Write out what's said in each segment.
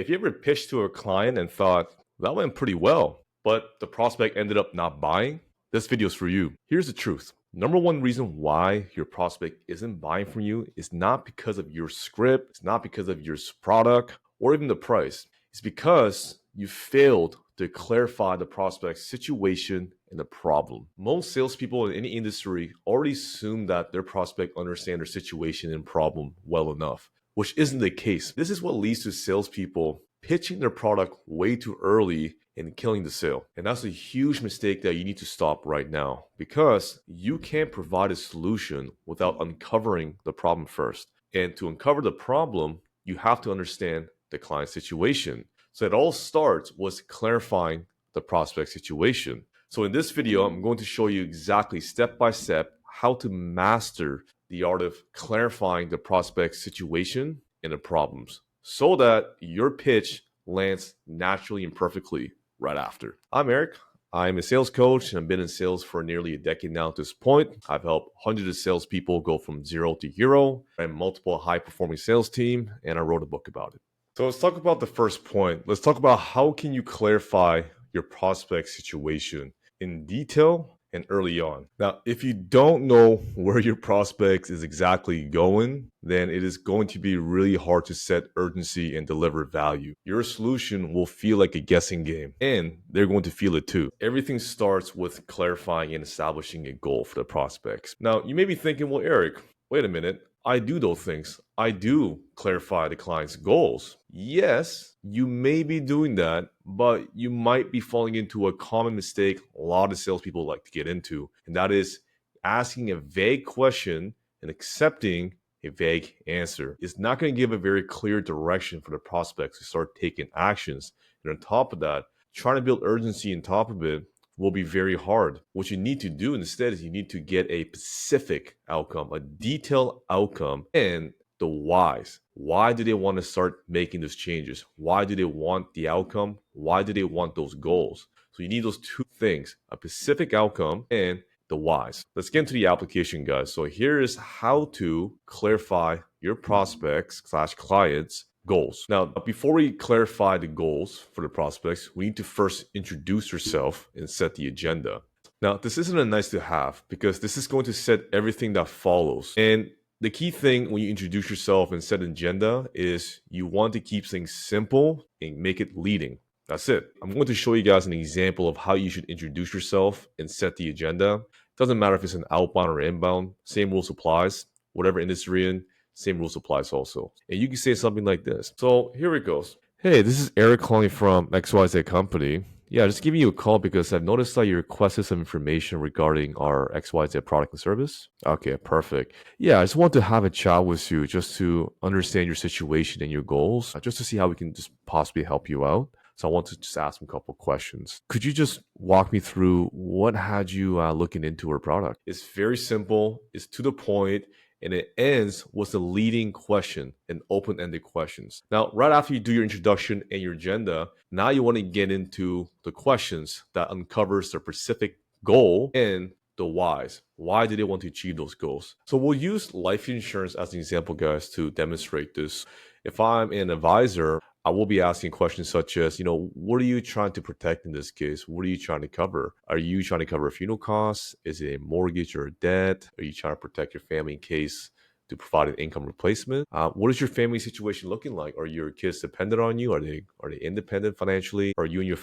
If you ever pitched to a client and thought, that went pretty well, but the prospect ended up not buying, this video is for you. Here's the truth. Number one reason why your prospect isn't buying from you is not because of your script, it's not because of your product, or even the price. It's because you failed to clarify the prospect's situation and the problem. Most salespeople in any industry already assume that their prospect understands their situation and problem well enough, which isn't the case. This is what leads to salespeople pitching their product way too early and killing the sale. And that's a huge mistake that you need to stop right now, because you can't provide a solution without uncovering the problem first. And to uncover the problem, you have to understand the client's situation. So it all starts with clarifying the prospect situation. So in this video, I'm going to show you exactly step by step how to master the art of clarifying the prospect's situation and the problems so that your pitch lands naturally and perfectly right after. I'm Eric. I'm a sales coach, and I've been in sales for nearly a decade now at this point. I've helped hundreds of salespeople go from zero to hero. I have multiple high-performing sales team, and I wrote a book about it. So let's talk about the first point. Let's talk about how can you clarify your prospect situation in detail and early on. Now, if you don't know where your prospect is exactly going, then it is going to be really hard to set urgency and deliver value. Your solution will feel like a guessing game, and they're going to feel it too. Everything starts with clarifying and establishing a goal for the prospects. Now, you may be thinking, well, Eric, wait a minute. I do those things. I do clarify the client's goals. Yes, you may be doing that, but you might be falling into a common mistake a lot of salespeople like to get into, and that is asking a vague question and accepting a vague answer. It's not going to give a very clear direction for the prospects to start taking actions. And on top of that, trying to build urgency on top of it will be very hard. What you need to do instead is you need to get a specific outcome, a detailed outcome, and the whys. Why do they want to start making those changes? Why do they want the outcome? Why do they want those goals? So you need those two things, a specific outcome and the whys. Let's get into the application, guys. So here is how to clarify your prospects / clients goals. Now, before we clarify the goals for the prospects, we need to first introduce yourself and set the agenda. Now, this isn't a nice to have, because this is going to set everything that follows. And the key thing when you introduce yourself and set an agenda is you want to keep things simple and make it leading. That's it. I'm going to show you guys an example of how you should introduce yourself and set the agenda. Doesn't matter if it's an outbound or inbound, same rules applies. Whatever industry you're in, same rules applies also. And you can say something like this. So here it goes. Hey, this is Eric calling from XYZ company. Yeah, just giving you a call because I've noticed that you requested some information regarding our XYZ product and service. Okay, perfect. Yeah, I just want to have a chat with you just to understand your situation and your goals, just to see how we can just possibly help you out. So I want to just ask him a couple questions. Could you just walk me through what had you looking into our product? It's very simple. It's to the point. And it ends with a leading question and open-ended questions. Now, right after you do your introduction and your agenda, now you want to get into the questions that uncovers their specific goal and the whys. Why do they want to achieve those goals? So we'll use life insurance as an example, guys, to demonstrate this. If I'm an advisor, I will be asking questions such as, what are you trying to protect in this case? What are you trying to cover? Are you trying to cover funeral costs? Is it a mortgage or a debt? Are you trying to protect your family in case to provide an income replacement? What is your family situation looking like? Are your kids dependent on you? Are they independent financially? Are you and your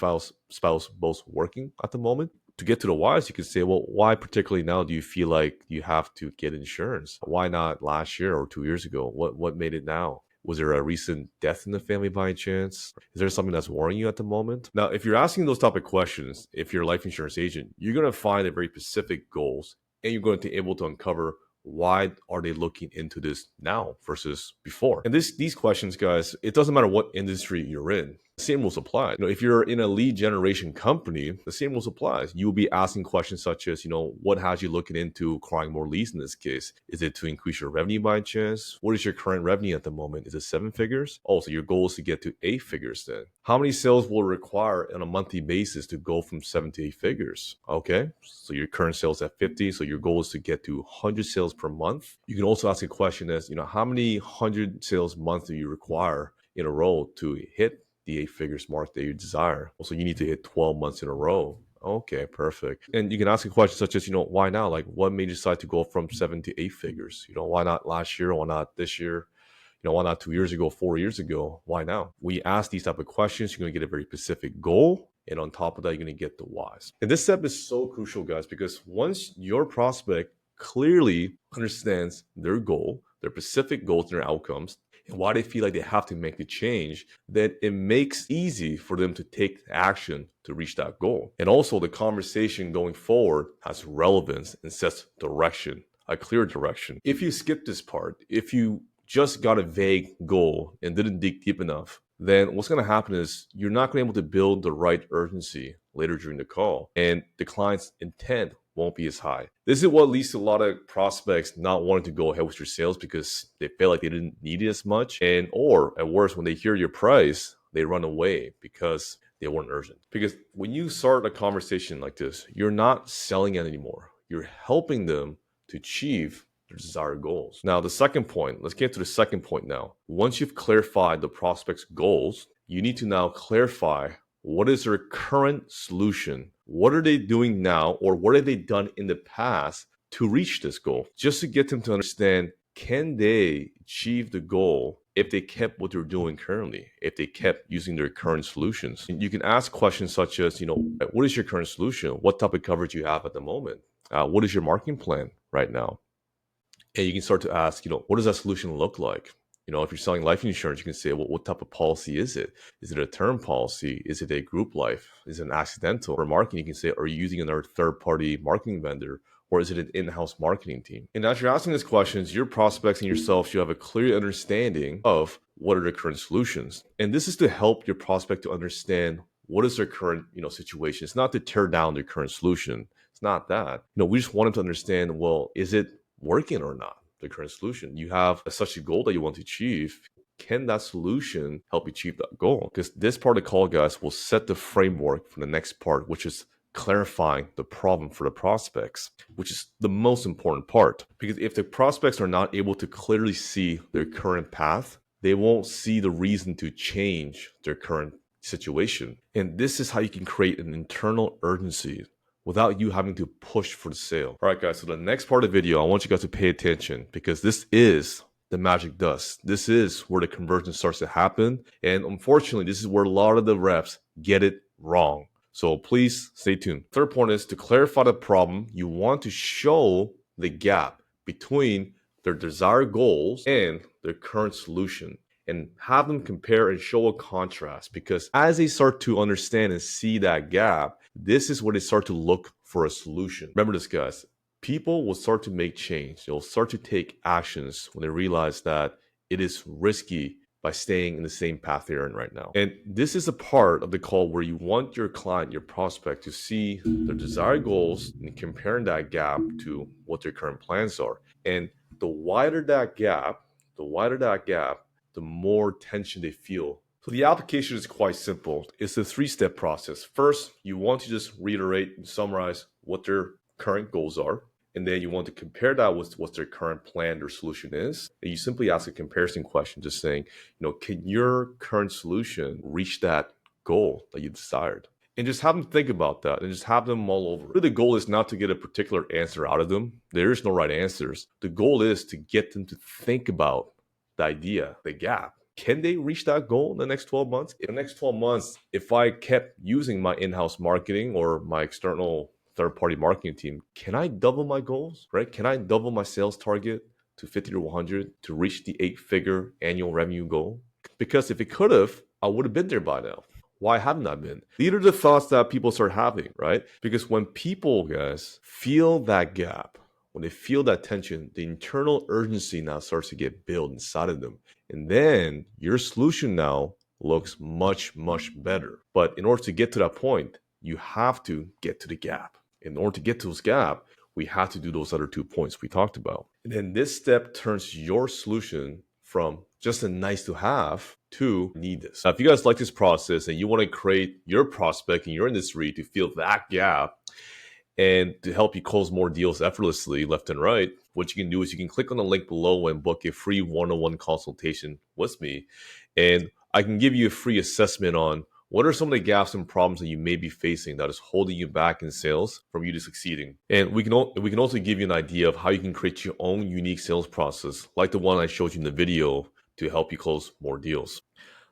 spouse both working at the moment? To get to the whys, you could say, well, why particularly now do you feel like you have to get insurance? Why not last year or 2 years ago? What made it now? Was there a recent death in the family by chance? Is there something that's worrying you at the moment? Now, if you're asking those type of questions, if you're a life insurance agent, you're going to find a very specific goals, and you're going to be able to uncover why are they looking into this now versus before. And these questions, guys, it doesn't matter what industry you're in. The same rules apply. If you're in a lead generation company, the same rules applies. You will be asking questions such as, what has you looking into acquiring more leads in this case? Is it to increase your revenue by chance? What is your current revenue at the moment? Is it 7 figures? Oh, so your goal is to get to 8 figures then. How many sales will it require on a monthly basis to go from 7 to 8 figures? Okay, so your current sales at 50, so your goal is to get to 100 sales per month. You can also ask a question as, how many 100 sales months do you require in a row to hit the 8 figures mark that you desire. Also, you need to hit 12 months in a row. Okay, perfect. And you can ask a question such as, why now? Like, what made you decide to go from 7 to 8 figures? Why not last year? Why not this year? Why not 2 years ago, 4 years ago? Why now? When you ask these type of questions, you're going to get a very specific goal. And on top of that, you're going to get the whys. And this step is so crucial, guys, because once your prospect clearly understands their goal, their specific goals and their outcomes, and why they feel like they have to make the change, then it makes easy for them to take action to reach that goal. And also the conversation going forward has relevance and sets direction, a clear direction. If you skip this part, if you just got a vague goal and didn't dig deep enough, then what's going to happen is you're not going to be able to build the right urgency later during the call, and the client's intent won't be as high. This is what leads to a lot of prospects not wanting to go ahead with your sales because they feel like they didn't need it as much, or at worst, when they hear your price, they run away because they weren't urgent. Because when you start a conversation like this, you're not selling it anymore. You're helping them to achieve their desired goals. Now, the second point, let's get to the second point now. Once you've clarified the prospect's goals, you need to now clarify what is their current solution. What are they doing now, or what have they done in the past to reach this goal? Just to get them to understand, can they achieve the goal if they kept what they're doing currently, if they kept using their current solutions? And you can ask questions such as, what is your current solution? What type of coverage you have at the moment? What is your marketing plan right now? And you can start to ask, what does that solution look like? If you're selling life insurance, you can say, well, what type of policy is it? Is it a term policy? Is it a group life? Is it an accidental? For marketing, you can say, are you using another third-party marketing vendor? Or is it an in-house marketing team? And as you're asking these questions, your prospects and yourself should have a clear understanding of what are the current solutions. And this is to help your prospect to understand what is their current situation. It's not to tear down their current solution. It's not that. We just want them to understand, well, is it working or not, the current solution? You have such a goal that you want to achieve. Can that solution help you achieve that goal? Because this part of the call, guys, will set the framework for the next part, which is clarifying the problem for the prospects, which is the most important part. Because if the prospects are not able to clearly see their current path, they won't see the reason to change their current situation. And this is how you can create an internal urgency without you having to push for the sale. All right, guys, so the next part of the video, I want you guys to pay attention because this is the magic dust. This is where the conversion starts to happen. And unfortunately, this is where a lot of the reps get it wrong. So please stay tuned. Third point is to clarify the problem. You want to show the gap between their desired goals and their current solution, and have them compare and show a contrast, because as they start to understand and see that gap, this is where they start to look for a solution. Remember this, guys. People will start to make change. They'll start to take actions when they realize that it is risky by staying in the same path they're in right now. And this is a part of the call where you want your client, your prospect, to see their desired goals and comparing that gap to what their current plans are. And the wider that gap, the more tension they feel. So the application is quite simple. It's a 3-step process. First, you want to just reiterate and summarize what their current goals are. And then you want to compare that with what their current plan or solution is. And you simply ask a comparison question, just saying, can your current solution reach that goal that you desired? And just have them think about that and just have them mull over. Really, the goal is not to get a particular answer out of them. There is no right answers. The goal is to get them to think about the idea, the gap. Can they reach that goal in the next 12 months? In the next 12 months, if I kept using my in-house marketing or my external third-party marketing team, can I double my goals, right? Can I double my sales target to 50 to 100 to reach the 8-figure annual revenue goal? Because if it could have, I would have been there by now. Why haven't I been? These are the thoughts that people start having, right? Because when people, guys, feel that gap, when they feel that tension, the internal urgency now starts to get built inside of them. And then your solution now looks much, much better. But in order to get to that point, you have to get to the gap. In order to get to this gap, we have to do those other 2 points we talked about. And then this step turns your solution from just a nice to have to need this. Now, if you guys like this process and you want to create your prospect in your industry to fill that gap and to help you close more deals effortlessly left and right, what you can do is you can click on the link below and book a free one-on-one consultation with me. And I can give you a free assessment on what are some of the gaps and problems that you may be facing that is holding you back in sales from you to succeeding. And we can also give you an idea of how you can create your own unique sales process, like the one I showed you in the video, to help you close more deals.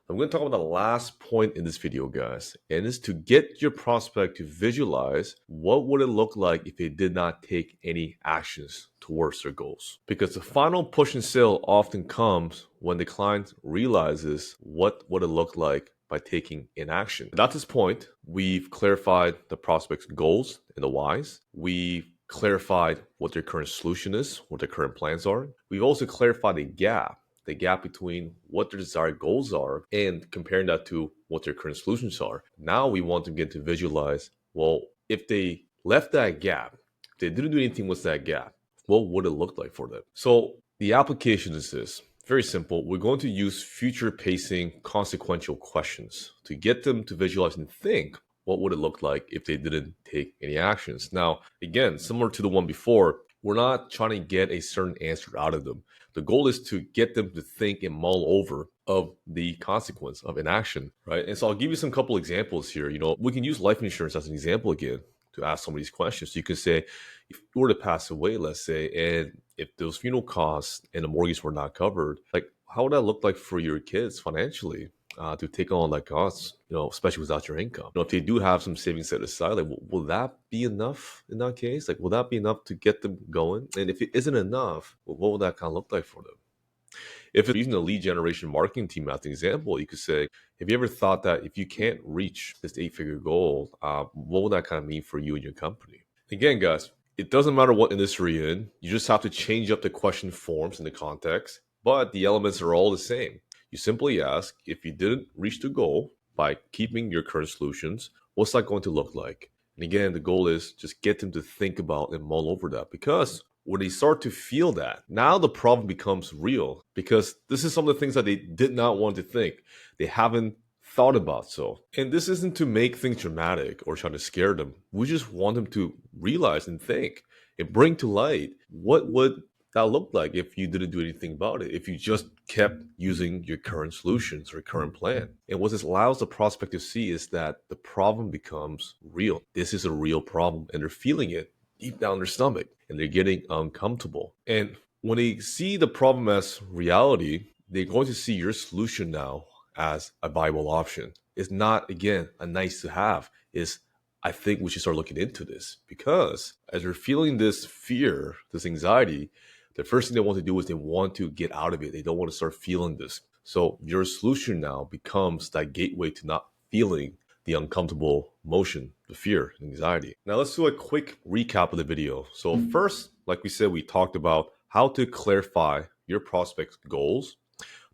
I'm going to talk about the last point in this video, guys, and it's to get your prospect to visualize what would it look like if they did not take any actions towards their goals. Because the final push and sale often comes when the client realizes what would it look like by taking in action. And at this point, we've clarified the prospect's goals and the whys. We've clarified what their current solution is, what their current plans are. We've also clarified the gap between what their desired goals are and comparing that to what their current solutions are. Now we want to get to visualize, well, if they left that gap, if they didn't do anything with that gap, what would it look like for them? So the application is this. Very simple. We're going to use future pacing consequential questions to get them to visualize and think, what would it look like if they didn't take any actions? Now, again, similar to the one before, we're not trying to get a certain answer out of them. The goal is to get them to think and mull over of the consequence of inaction, right? And so I'll give you some couple examples here. We can use life insurance as an example again to ask some of these questions. So you could say, if you were to pass away, let's say, and if those funeral costs and the mortgage were not covered, like how would that look like for your kids financially? To take on that cost, especially without your income. If they do have some savings set aside, like, will that be enough in that case? Like, will that be enough to get them going? And if it isn't enough, what will that kind of look like for them? If it's using the lead generation marketing team as an example, you could say, have you ever thought that if you can't reach this 8-figure goal, what will that kind of mean for you and your company? Again, guys, it doesn't matter what industry you're in. You just have to change up the question forms and the context, but the elements are all the same. You simply ask, if you didn't reach the goal by keeping your current solutions, what's that going to look like? And again, the goal is just get them to think about and mull over that, because when they start to feel that, now the problem becomes real, because this is some of the things that they did not want to think. They haven't thought about so. And this isn't to make things dramatic or try to scare them. We just want them to realize and think and bring to light what would that look like if you didn't do anything about it, if you just kept using your current solutions or current plan. And what this allows the prospect to see is that the problem becomes real. This is a real problem, and they're feeling it deep down their stomach, and they're getting uncomfortable. And when they see the problem as reality, they're going to see your solution now as a viable option. It's not, again, a nice to have. It's, I think we should start looking into this, because as they're feeling this fear, this anxiety, the first thing they want to do is they want to get out of it. They don't want to start feeling this. So your solution now becomes that gateway to not feeling the uncomfortable emotion, the fear, and anxiety. Now let's do a quick recap of the video. So first, like we said, we talked about how to clarify your prospect's goals,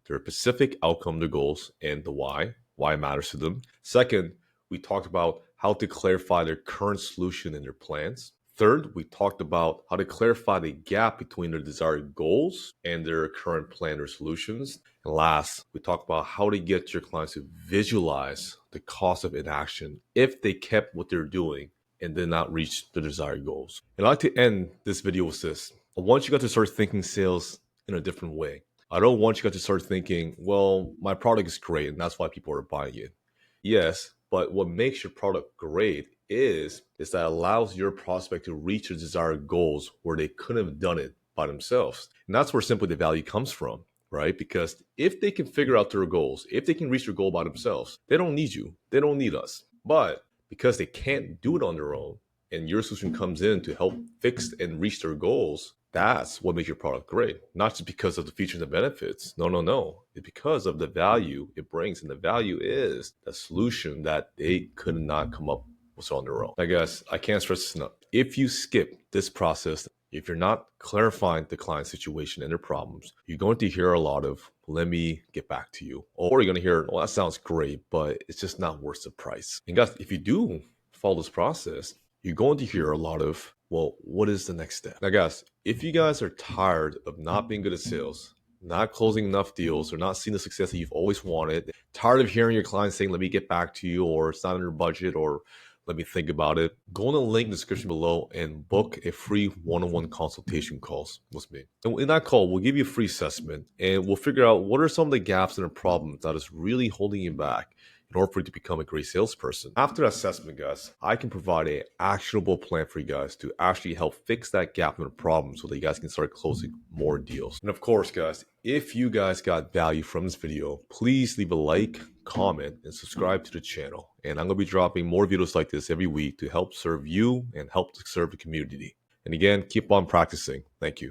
their specific outcome, their goals, and the why it matters to them. Second, we talked about how to clarify their current solution and their plans. Third, we talked about how to clarify the gap between their desired goals and their current plan or solutions. And last, we talked about how to get your clients to visualize the cost of inaction if they kept what they're doing and did not reach the desired goals. And I'd like to end this video with this. I want you guys to start thinking sales in a different way. I don't want you guys to start thinking, well, my product is great and that's why people are buying it. Yes, but what makes your product great is that allows your prospect to reach their desired goals where they couldn't have done it by themselves. And that's where simply the value comes from, right? Because if they can figure out their goals, if they can reach their goal by themselves, they don't need you. They don't need us. But because they can't do it on their own, and your solution comes in to help fix and reach their goals, that's what makes your product great. Not just because of the features and benefits. No. It's because of the value it brings. And the value is the solution that they could not come up with on their own. I guess I can't stress this enough. If you skip this process, if you're not clarifying the client situation and their problems, you're going to hear a lot of, let me get back to you. Or you're going to hear, well, that sounds great, but it's just not worth the price. And guys, if you do follow this process, you're going to hear a lot of, well, what is the next step? Now, guys, if you guys are tired of not being good at sales, not closing enough deals, or not seeing the success that you've always wanted, tired of hearing your clients saying, let me get back to you, or it's not in your budget, or Let me think about it. Go on the link in the description below and book a free one-on-one consultation calls with me. And in that call, we'll give you a free assessment and we'll figure out what are some of the gaps and the problems that is really holding you back in order for you to become a great salesperson. After that assessment, guys, I can provide an actionable plan for you guys to actually help fix that gap and the problem so that you guys can start closing more deals. And of course, guys, if you guys got value from this video, please leave a like, comment, and subscribe to the channel. And I'm going to be dropping more videos like this every week to help serve you and help to serve the community. And again, keep on practicing. Thank you.